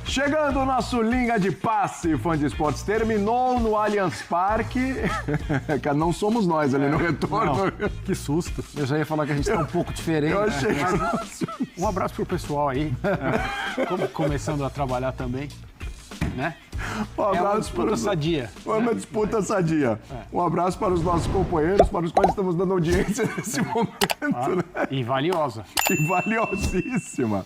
Chegando o nosso Linha de Passe, fã de esportes, terminou no Allianz Parque. Não somos nós ali no retorno. Não, que susto. Eu já ia falar que a gente está um pouco diferente. Eu achei Um abraço pro pessoal aí, começando a trabalhar também, né? Um abraço uma disputa sadia. Uma disputa sadia. Um abraço para os nossos companheiros, para os quais estamos dando audiência nesse momento. Né? E valiosa. E valiosíssima.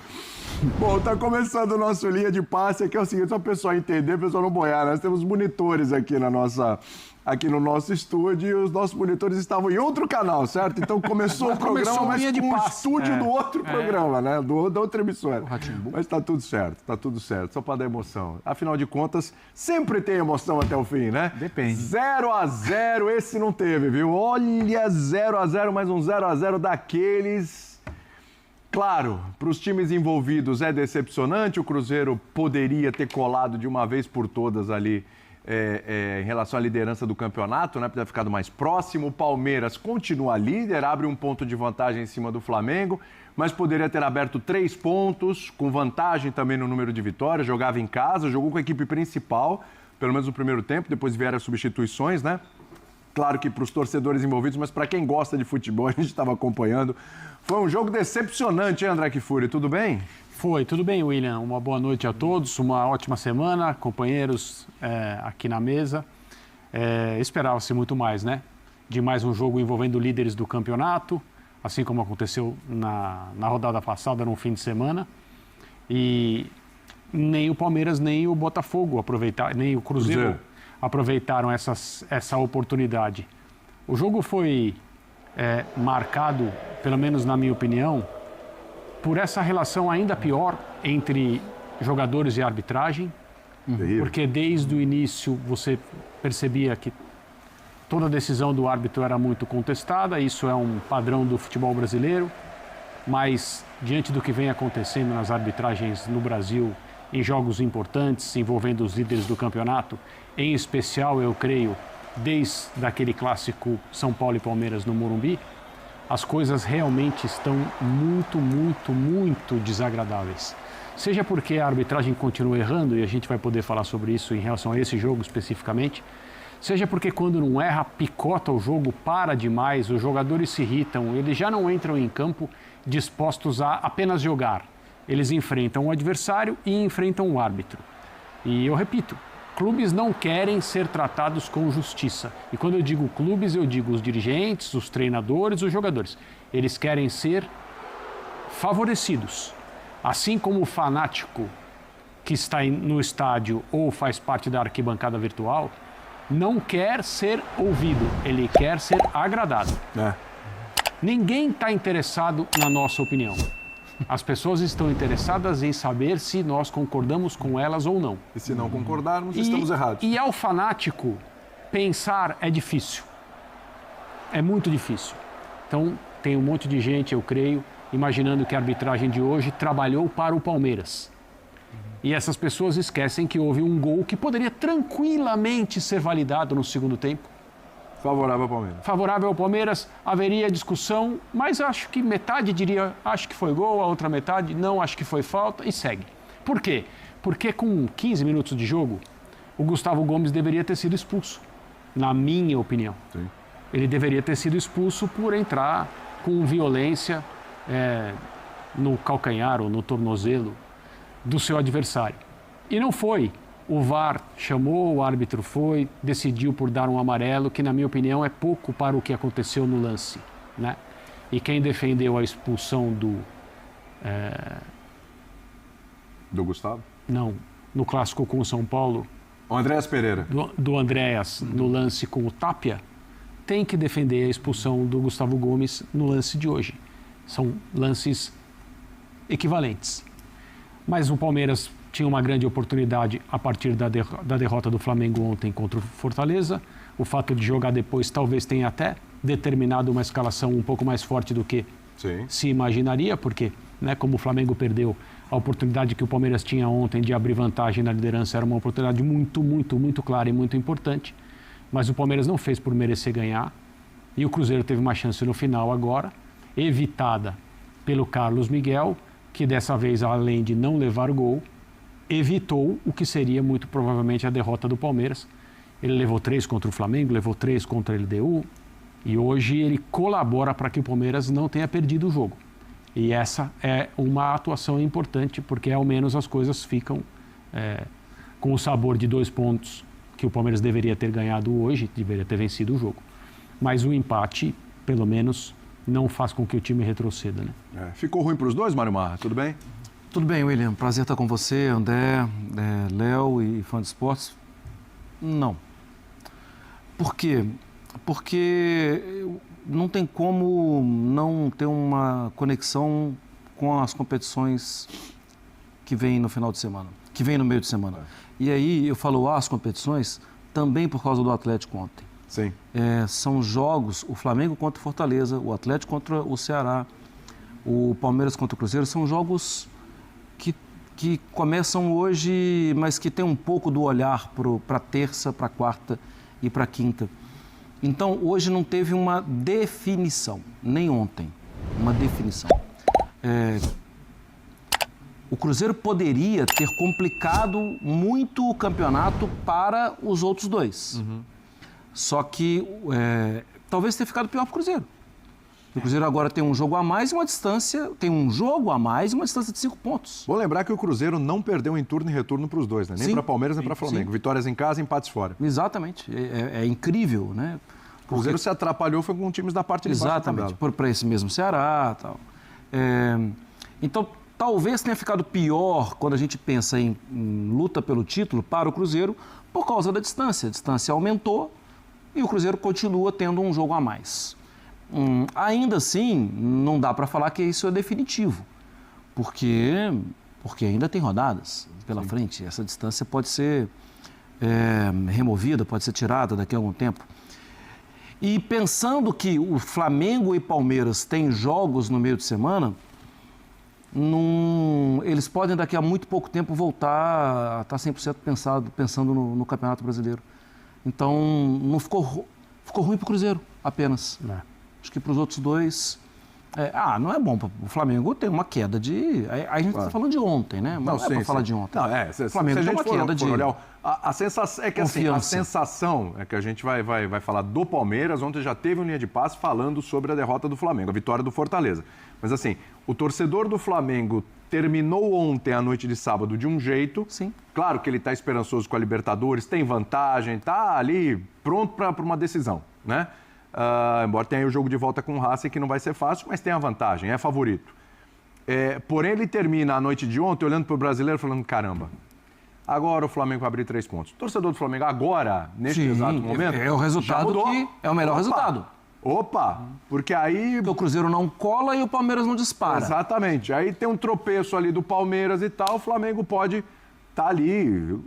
Bom, tá começando o nosso Linha de Passe, que é o seguinte, só o pessoal entender, o pessoal não boiar, nós temos monitores aqui no nosso estúdio e os nossos monitores estavam em outro canal, certo? Então começou o programa, mas com o estúdio do outro programa, né? Da outra emissora. Mas tá tudo certo, só para dar emoção. Afinal de contas, sempre tem emoção até o fim, né? Depende. 0-0, esse não teve, viu? Olha, 0-0, mais um 0-0 daqueles... Claro, para os times envolvidos é decepcionante, o Cruzeiro poderia ter colado de uma vez por todas ali em relação à liderança do campeonato, né? Poderia ter ficado mais próximo, o Palmeiras continua líder, abre um ponto de vantagem em cima do Flamengo, mas poderia ter aberto 3 pontos, com vantagem também no número de vitórias, jogava em casa, jogou com a equipe principal, pelo menos no primeiro tempo, depois vieram as substituições, né? Claro que para os torcedores envolvidos, mas para quem gosta de futebol, a gente estava acompanhando. Foi um jogo decepcionante, hein, André Kfouri? Tudo bem? Foi, tudo bem, William. Uma boa noite a todos, uma ótima semana, companheiros aqui na mesa. Esperava-se muito mais, né? De mais um jogo envolvendo líderes do campeonato, assim como aconteceu na rodada passada, no fim de semana. E nem o Palmeiras, nem o Botafogo nem o Cruzeiro aproveitaram essa oportunidade. O jogo foi marcado, pelo menos na minha opinião, por essa relação ainda pior entre jogadores e arbitragem, porque desde o início você percebia que toda decisão do árbitro era muito contestada, isso é um padrão do futebol brasileiro, mas diante do que vem acontecendo nas arbitragens no Brasil, em jogos importantes envolvendo os líderes do campeonato, em especial, eu creio, desde aquele clássico São Paulo e Palmeiras no Morumbi, as coisas realmente estão muito, muito, muito desagradáveis. Seja porque a arbitragem continua errando, e a gente vai poder falar sobre isso em relação a esse jogo especificamente, seja porque quando não erra, picota o jogo, para demais, os jogadores se irritam, eles já não entram em campo dispostos a apenas jogar. Eles enfrentam o adversário e enfrentam o árbitro. E eu repito, clubes não querem ser tratados com justiça. E quando eu digo clubes, eu digo os dirigentes, os treinadores, os jogadores. Eles querem ser favorecidos. Assim como o fanático que está no estádio ou faz parte da arquibancada virtual, não quer ser ouvido, ele quer ser agradado. Ninguém está interessado na nossa opinião. As pessoas estão interessadas em saber se nós concordamos com elas ou não. E se não concordarmos, estamos errados. E ao fanático, pensar é difícil. É muito difícil. Então, tem um monte de gente, eu creio, imaginando que a arbitragem de hoje trabalhou para o Palmeiras. E essas pessoas esquecem que houve um gol que poderia tranquilamente ser validado no segundo tempo. Favorável ao Palmeiras. Favorável ao Palmeiras, haveria discussão, mas acho que metade diria, acho que foi gol, a outra metade, não, acho que foi falta, e segue. Por quê? Porque com 15 minutos de jogo, o Gustavo Gomes deveria ter sido expulso, na minha opinião. Sim. Ele deveria ter sido expulso por entrar com violência no calcanhar ou no tornozelo do seu adversário. E não foi. O VAR chamou, o árbitro foi, decidiu por dar um amarelo, que na minha opinião é pouco para o que aconteceu no lance, né? E quem defendeu a expulsão do Gustavo? Não, no clássico com o São Paulo. O Andréas Pereira. Do Andréas, no lance com o Tapia, tem que defender a expulsão do Gustavo Gomes no lance de hoje. São lances equivalentes. Mas o Palmeiras tinha uma grande oportunidade a partir da derrota do Flamengo ontem contra o Fortaleza. O fato de jogar depois talvez tenha até determinado uma escalação um pouco mais forte do que se imaginaria, porque, né, como o Flamengo perdeu, a oportunidade que o Palmeiras tinha ontem de abrir vantagem na liderança era uma oportunidade muito, muito, muito clara e muito importante. Mas o Palmeiras não fez por merecer ganhar. E o Cruzeiro teve uma chance no final agora, evitada pelo Carlos Miguel, que dessa vez, além de não levar gol, evitou o que seria muito provavelmente a derrota do Palmeiras. Ele levou 3 contra o Flamengo, levou 3 contra a LDU e hoje ele colabora para que o Palmeiras não tenha perdido o jogo. E essa é uma atuação importante porque ao menos as coisas ficam com o sabor de 2 pontos que o Palmeiras deveria ter ganhado hoje, deveria ter vencido o jogo. Mas o empate, pelo menos, não faz com que o time retroceda, né? Ficou ruim para os dois, Mário Marra? Tudo bem? Tudo bem, William. Prazer estar com você, André, Léo e fã de esportes. Não. Por quê? Porque não tem como não ter uma conexão com as competições que vêm no final de semana, que vêm no meio de semana. E aí eu falo as competições também por causa do Atlético ontem. Sim. São jogos, o Flamengo contra o Fortaleza, o Atlético contra o Ceará, o Palmeiras contra o Cruzeiro, são jogos que começam hoje, mas que tem um pouco do olhar para terça, para quarta e para quinta. Então, hoje não teve uma definição, nem ontem, uma definição. O Cruzeiro poderia ter complicado muito o campeonato para os outros dois. Uhum. Só que talvez tenha ficado pior para o Cruzeiro. O Cruzeiro agora tem um jogo a mais e uma distância, de 5 pontos. Vou lembrar que o Cruzeiro não perdeu em turno e retorno para os dois, né? Nem para Palmeiras, nem para Flamengo. Sim. Vitórias em casa, empates fora. Exatamente. É incrível, né? O Cruzeiro se atrapalhou foi com times da parte de baixo da tabela. Exatamente, para esse mesmo Ceará e tal. Então, talvez tenha ficado pior quando a gente pensa em luta pelo título para o Cruzeiro por causa da distância. A distância aumentou e o Cruzeiro continua tendo um jogo a mais. Ainda assim, não dá para falar que isso é definitivo, porque ainda tem rodadas pela frente. Essa distância pode ser removida, pode ser tirada daqui a algum tempo. E pensando que o Flamengo e Palmeiras têm jogos no meio de semana, eles podem daqui a muito pouco tempo voltar a estar 100% pensando no Campeonato Brasileiro. Então, não ficou ruim para o Cruzeiro apenas. Acho que para os outros dois... não é bom. O Flamengo tem uma queda de... A gente está falando de ontem, né? Mas não é para falar de ontem. O Flamengo tem uma queda de... A sensação é que assim, a sensação é que a gente vai falar do Palmeiras. Ontem já teve uma linha de passe falando sobre a derrota do Flamengo, a vitória do Fortaleza. Mas assim, o torcedor do Flamengo terminou ontem, à noite de sábado, de um jeito. Sim. Claro que ele está esperançoso com a Libertadores, tem vantagem, está ali pronto para uma decisão, né? Embora tenha aí o jogo de volta com o Racing, que não vai ser fácil, mas tem a vantagem, é favorito. Porém, ele termina a noite de ontem olhando para o brasileiro falando, caramba, agora o Flamengo vai abrir 3 pontos. O torcedor do Flamengo agora, neste exato momento, é o resultado que é o melhor resultado. Porque aí... Porque o Cruzeiro não cola e o Palmeiras não dispara. Exatamente. Aí tem um tropeço ali do Palmeiras e tal, o Flamengo pode estar ali,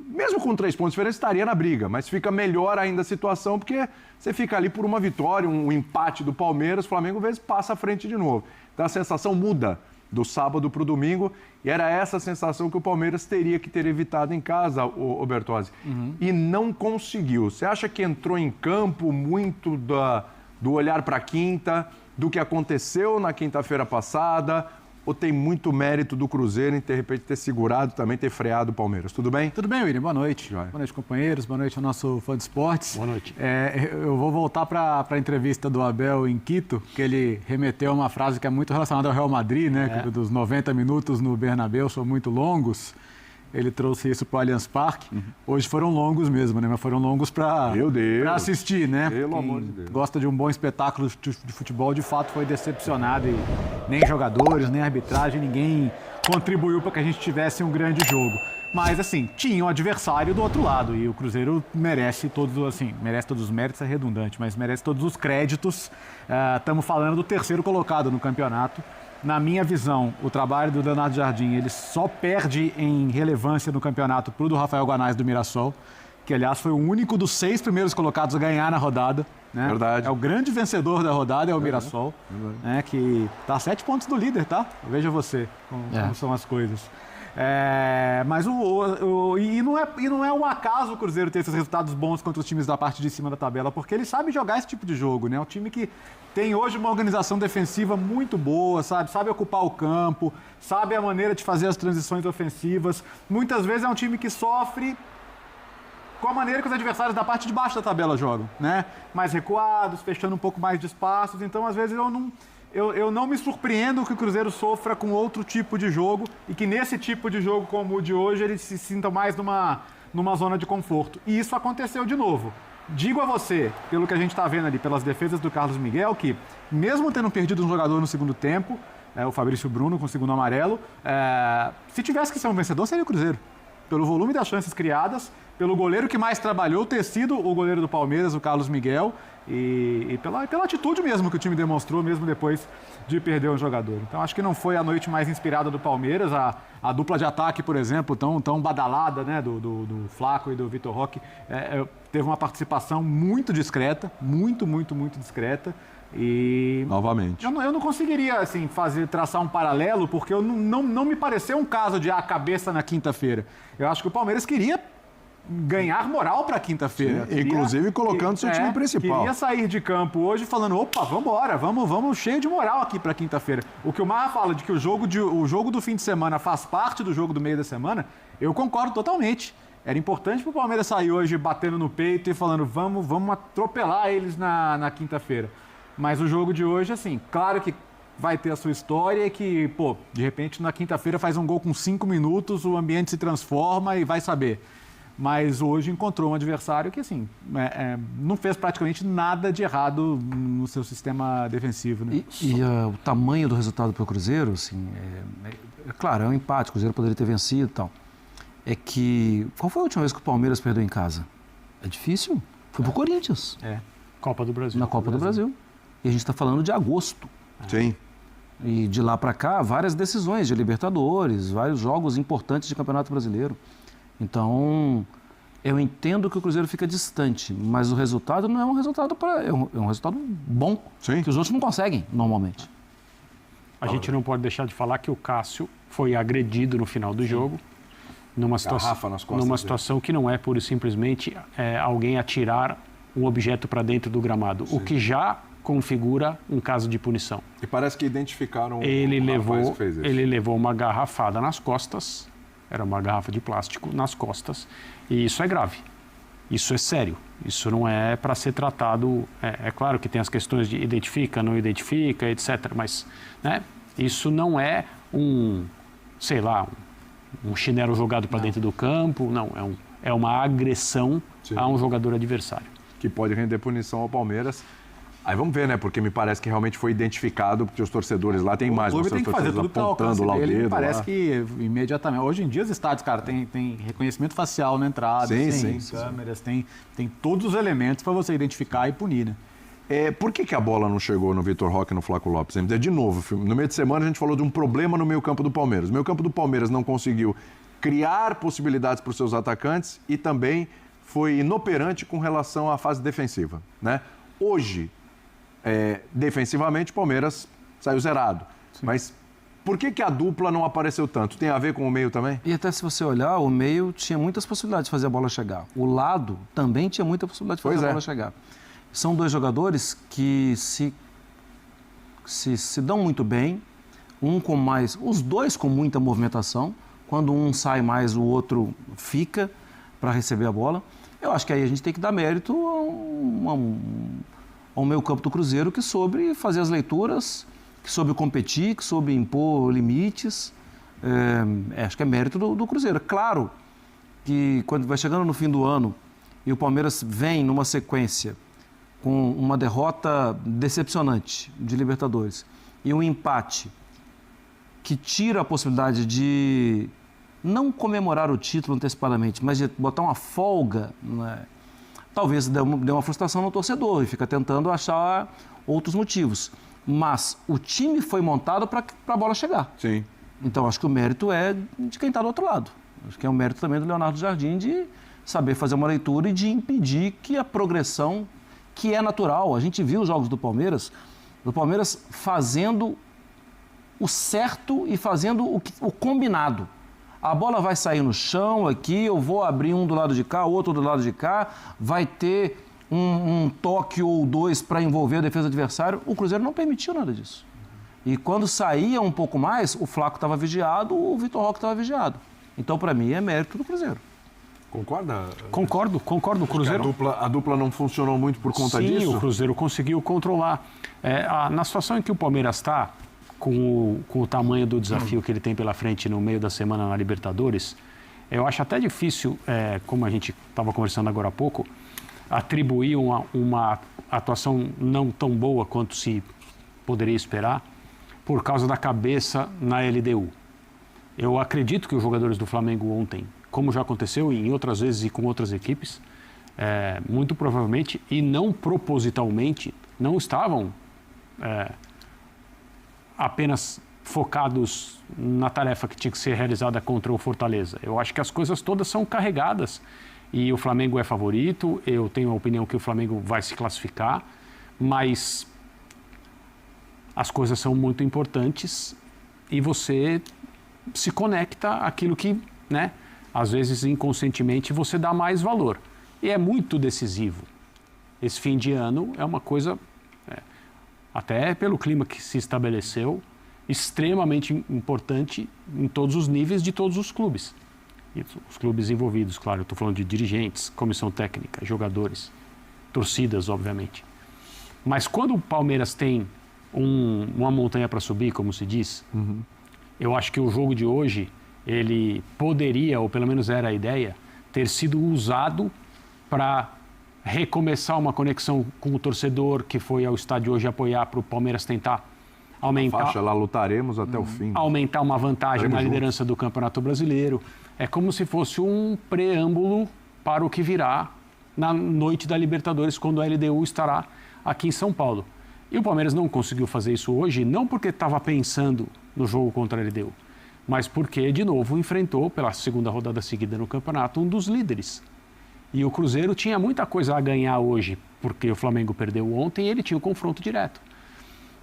mesmo com 3 pontos de diferença, estaria na briga, mas fica melhor ainda a situação, porque você fica ali por uma vitória, um empate do Palmeiras, o Flamengo às vezes passa à frente de novo. Então a sensação muda do sábado para o domingo, e era essa sensação que o Palmeiras teria que ter evitado em casa, o Bertozzi. Uhum. E não conseguiu. Você acha que entrou em campo muito do olhar para a quinta, do que aconteceu na quinta-feira passada, ou tem muito mérito do Cruzeiro em, de repente, ter segurado, também ter freado o Palmeiras? Tudo bem? Tudo bem, William. Boa noite. Boa noite, companheiros. Boa noite ao nosso fã de esportes. Boa noite. Eu vou voltar para a entrevista do Abel em Quito, que ele remeteu a uma frase que é muito relacionada ao Real Madrid, né? Que dos 90 minutos no Bernabéu são muito longos. Ele trouxe isso para o Allianz Parque. Hoje foram longos mesmo, né? Mas foram longos para assistir, né? Pelo amor de Deus. Gosta de um bom espetáculo de futebol, de fato foi decepcionado. E nem jogadores, nem arbitragem, ninguém contribuiu para que a gente tivesse um grande jogo. Mas, assim, tinha um adversário do outro lado. E o Cruzeiro merece todos os méritos, é redundante, mas merece todos os créditos. Estamos falando do terceiro colocado no campeonato. Na minha visão, o trabalho do Leonardo Jardim, ele só perde em relevância no campeonato para o do Rafael Guanais do Mirassol, que, aliás, foi o único dos 6 primeiros colocados a ganhar na rodada. Né? Verdade. É o grande vencedor da rodada, é o Mirassol, né? Que está a 7 pontos do líder, tá? Veja você como são as coisas. Mas não é um acaso o Cruzeiro ter esses resultados bons contra os times da parte de cima da tabela, porque ele sabe jogar esse tipo de jogo, né? É um time que tem hoje uma organização defensiva muito boa, sabe ocupar o campo, sabe a maneira de fazer as transições ofensivas. Muitas vezes é um time que sofre com a maneira que os adversários da parte de baixo da tabela jogam, né? Mais recuados, fechando um pouco mais de espaços. Então, às vezes, eu não me surpreendo que o Cruzeiro sofra com outro tipo de jogo e que nesse tipo de jogo como o de hoje ele se sinta mais numa zona de conforto. E isso aconteceu de novo. Digo a você, pelo que a gente está vendo ali, pelas defesas do Carlos Miguel, que mesmo tendo perdido um jogador no segundo tempo, o Fabrício Bruno com o segundo amarelo, se tivesse que ser um vencedor, seria o Cruzeiro. Pelo volume das chances criadas, pelo goleiro que mais trabalhou ter sido o goleiro do Palmeiras, o Carlos Miguel, e pela atitude mesmo que o time demonstrou, mesmo depois de perder um jogador. Então, acho que não foi a noite mais inspirada do Palmeiras. A dupla de ataque, por exemplo, tão badalada, né, do Flaco e do Vitor Roque, teve uma participação muito discreta, muito discreta. E novamente. Eu não conseguiria assim, traçar um paralelo, porque não me pareceu um caso de cabeça na quinta-feira. Eu acho que o Palmeiras queria ganhar moral para quinta-feira. Inclusive colocando seu time principal. Queria sair de campo hoje falando, opa, vambora, vamos cheio de moral aqui para quinta-feira. O que o Marra fala de que o jogo do fim de semana faz parte do jogo do meio da semana, eu concordo totalmente. Era importante para o Palmeiras sair hoje batendo no peito e falando, vamos atropelar eles na quinta-feira. Mas o jogo de hoje, assim, claro que vai ter a sua história e que, de repente na quinta-feira faz um gol com 5 minutos, o ambiente se transforma e vai saber. Mas hoje encontrou um adversário que, assim, não fez praticamente nada de errado no seu sistema defensivo. Né? O tamanho do resultado para o Cruzeiro, assim, claro, é um empate, o Cruzeiro poderia ter vencido e tal. É que, qual foi a última vez que o Palmeiras perdeu em casa? É difícil. Foi pro Corinthians. Copa do Brasil. Na Copa do Brasil. E a gente está falando de agosto. Sim. E de lá para cá, várias decisões de Libertadores, vários jogos importantes de Campeonato Brasileiro. Então, eu entendo que o Cruzeiro fica distante, mas o resultado não é um resultado é um resultado bom, sim, que os outros não conseguem normalmente. A gente não pode deixar de falar que o Cássio foi agredido no final do jogo, numa situação que não é pura e simplesmente alguém atirar um objeto para dentro do gramado, o que já configura um caso de punição. E parece que identificaram ele levou uma garrafada nas costas. Era uma garrafa de plástico nas costas. E isso é grave. Isso é sério. Isso não é para ser tratado... É claro que tem as questões de identifica, não identifica, etc. Mas isso não é um chinelo jogado para dentro do campo. Não, é uma agressão a um jogador adversário. Que pode render punição ao Palmeiras. Aí vamos ver, né? Porque me parece que realmente foi identificado, porque os torcedores lá têm imagens. O clube tem que fazer tudo apontando lá o dedo. Parece lá. Que imediatamente... Hoje em dia os estádios, cara, tem reconhecimento facial na entrada, tem câmeras, tem todos os elementos para você identificar e punir, né? Por que a bola não chegou no Vitor Roque e no Flaco Lopes? De novo, no meio de semana a gente falou de um problema no meio-campo do Palmeiras. O meio-campo do Palmeiras não conseguiu criar possibilidades para os seus atacantes e também foi inoperante com relação à fase defensiva, né? Hoje... defensivamente o Palmeiras saiu zerado. Sim. Mas por que a dupla não apareceu tanto? Tem a ver com o meio também? E até se você olhar, o meio tinha muitas possibilidades de fazer a bola chegar. O lado também tinha muita possibilidade de fazer a bola chegar. São dois jogadores que se dão muito bem, os dois com muita movimentação. Quando um sai mais, o outro fica para receber a bola. Eu acho que aí a gente tem que dar mérito ao meio campo do Cruzeiro, que soube fazer as leituras, que soube competir, que soube impor limites. Acho que é mérito do Cruzeiro. Claro que quando vai chegando no fim do ano e o Palmeiras vem numa sequência com uma derrota decepcionante de Libertadores e um empate que tira a possibilidade de não comemorar o título antecipadamente, mas de botar uma folga, né? Talvez dê uma frustração no torcedor e fica tentando achar outros motivos. Mas o time foi montado para a bola chegar. Sim. Então, acho que o mérito é de quem está do outro lado. Acho que é o mérito também do Leonardo Jardim de saber fazer uma leitura e de impedir que a progressão, que é natural. A gente viu os jogos do Palmeiras fazendo o certo e fazendo o combinado. A bola vai sair no chão aqui, eu vou abrir um do lado de cá, outro do lado de cá, vai ter um toque ou dois para envolver a defesa adversária. O Cruzeiro não permitiu nada disso. E quando saía um pouco mais, o Flaco estava vigiado, o Vitor Roque estava vigiado. Então, para mim, é mérito do Cruzeiro. Concorda? Concordo. O Cruzeiro... A dupla não funcionou muito por conta disso? Sim, o Cruzeiro conseguiu controlar. Na situação em que o Palmeiras está, com o tamanho do desafio que ele tem pela frente no meio da semana na Libertadores, eu acho até difícil, como a gente estava conversando agora há pouco, atribuir uma atuação não tão boa quanto se poderia esperar, por causa da cabeça na LDU. Eu acredito que os jogadores do Flamengo ontem, como já aconteceu em outras vezes e com outras equipes, muito provavelmente e não propositalmente, não estavam apenas focados na tarefa que tinha que ser realizada contra o Fortaleza. Eu acho que as coisas todas são carregadas e o Flamengo é favorito, eu tenho a opinião que o Flamengo vai se classificar, mas as coisas são muito importantes e você se conecta àquilo que, né, às vezes inconscientemente você dá mais valor. E é muito decisivo. Esse fim de ano é uma coisa, até pelo clima que se estabeleceu, extremamente importante em todos os níveis de todos os clubes. E os clubes envolvidos, claro, eu estou falando de dirigentes, comissão técnica, jogadores, torcidas, obviamente. Mas quando o Palmeiras tem uma montanha para subir, como se diz, eu acho que o jogo de hoje, ele poderia, ou pelo menos era a ideia, ter sido usado para recomeçar uma conexão com o torcedor que foi ao estádio hoje apoiar para o Palmeiras tentar aumentar... Faixa lá, lutaremos até o fim. Aumentar uma vantagem na liderança do Campeonato Brasileiro. É como se fosse um preâmbulo para o que virá na noite da Libertadores, quando a LDU estará aqui em São Paulo. E o Palmeiras não conseguiu fazer isso hoje, não porque estava pensando no jogo contra a LDU, mas porque, de novo, enfrentou, pela segunda rodada seguida no campeonato, um dos líderes. E o Cruzeiro tinha muita coisa a ganhar hoje, porque o Flamengo perdeu ontem e ele tinha o confronto direto.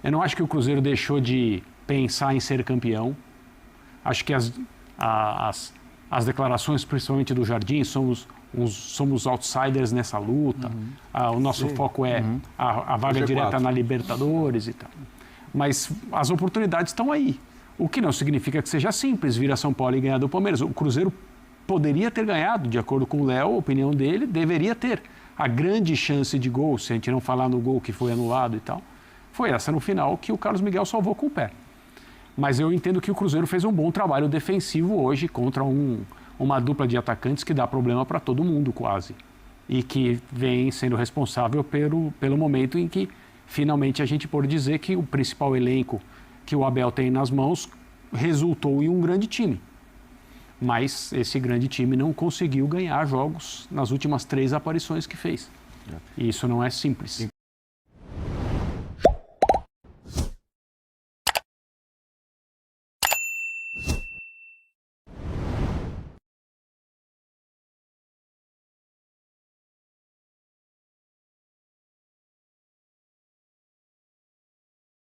Eu não acho que o Cruzeiro deixou de pensar em ser campeão. Acho que as declarações, principalmente do Jardim, somos outsiders nessa luta. O nosso foco é a vaga direta na Libertadores e tal. Mas as oportunidades estão aí. O que não significa que seja simples vir a São Paulo e ganhar do Palmeiras. O Cruzeiro poderia ter ganhado, de acordo com o Léo, a opinião dele, deveria ter. A grande chance de gol, se a gente não falar no gol que foi anulado e tal, foi essa no final que o Carlos Miguel salvou com o pé. Mas eu entendo que o Cruzeiro fez um bom trabalho defensivo hoje contra uma dupla de atacantes que dá problema para todo mundo quase. E que vem sendo responsável pelo momento em que finalmente a gente pode dizer que o principal elenco que o Abel tem nas mãos resultou em um grande time. Mas esse grande time não conseguiu ganhar jogos nas últimas 3 aparições que fez. E isso não é simples.